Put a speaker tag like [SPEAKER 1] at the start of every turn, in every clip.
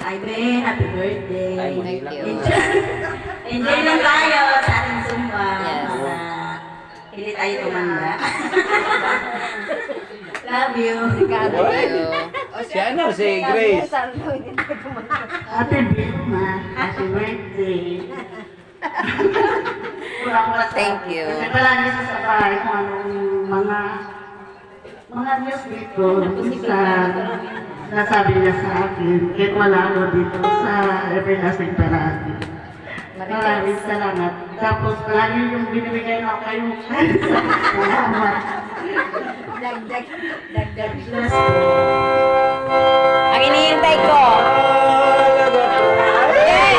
[SPEAKER 1] Ibe, happy birthday.
[SPEAKER 2] Thank
[SPEAKER 3] you.
[SPEAKER 1] Enjoy lang tayo sa ating Zumba.
[SPEAKER 3] Yes.
[SPEAKER 1] Hindi tayo tumanda. Love you.
[SPEAKER 3] Thank you.
[SPEAKER 2] Si ano, si Grace.
[SPEAKER 1] Happy birthday. Happy birthday.
[SPEAKER 3] Thank you.
[SPEAKER 1] Kasi palagi sa bahay kung anong mga news dito sa nasabi niya sa akin. Kahit wala ako dito sa Everlasting Parati. Maraming salamat. Tapos palagi yung binibigay na kayo. Salamat. Dagdag. Bless you.
[SPEAKER 3] Ang hinihintay ko. Eh,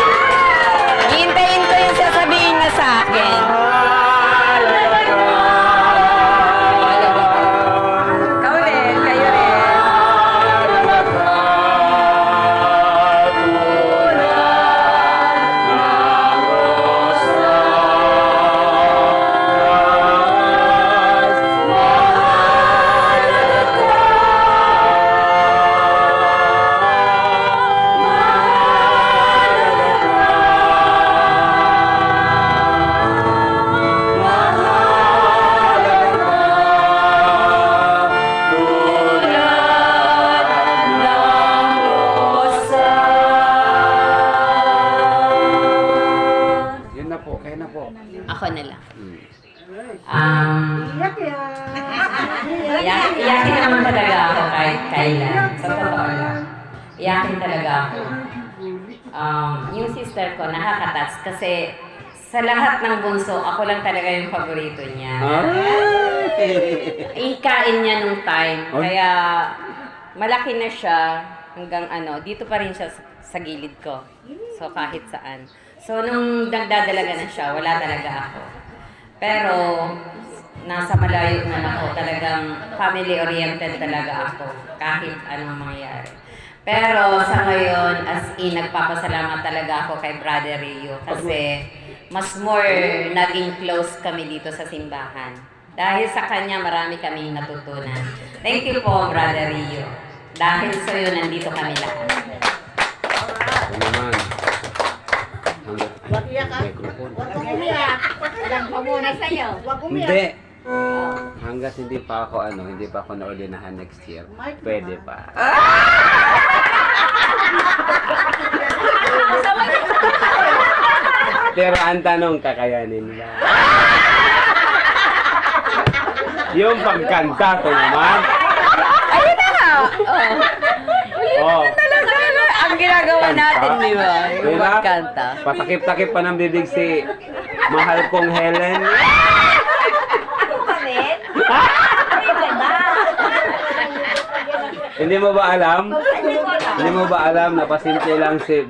[SPEAKER 3] hihintayin ko yung sasabihin niya sa akin. Ikaw rin, kayo rin.
[SPEAKER 2] Yun na po, kaya na po.
[SPEAKER 3] Ako na lang.
[SPEAKER 4] Iyakin naman talaga ako kahit kailan. Sa totoo lang. Iyakin talaga ako. Yung sister ko, nakakatats kasi sa lahat ng bunso, ako lang talaga yung paborito niya. Ikain niya nung time. Kaya malaki na siya hanggang dito pa rin siya sa gilid ko. So kahit saan. So nung nagdadalaga na siya, wala talaga ako. Pero nasa malayo na ako, talagang family-oriented talaga ako. Kahit anong mangyari. Pero sa ngayon, as in, nagpapasalamat talaga ako kay Brother Rio kasi mas more naging close kami dito sa simbahan. Dahil sa kanya, marami kaming natutunan. Thank you po, Brother Rio. Dahil sa iyo, nandito kami lahat.
[SPEAKER 2] Ito naman.
[SPEAKER 1] Wag iyak, ah.
[SPEAKER 2] Microphone.
[SPEAKER 1] Huwag kang umiyak.
[SPEAKER 4] Alam ko muna sa'yo.
[SPEAKER 1] Huwag umiyak.
[SPEAKER 2] Hindi. Hanggat hindi pa ako naordinahan next year, pwede pa. Pero ang tanong, kakayanin ba? Yung pagkanta ko naman.
[SPEAKER 3] Ayun na nga!
[SPEAKER 2] Oh.
[SPEAKER 3] Talaga na. Ang ginagawa natin, di ba? Yung
[SPEAKER 2] Diba?
[SPEAKER 3] magkanta.
[SPEAKER 2] Patakip-takip pa ng bibig si mahal kong Helen. Hindi mo ba alam? Hindi mo ba alam na pasimple lang si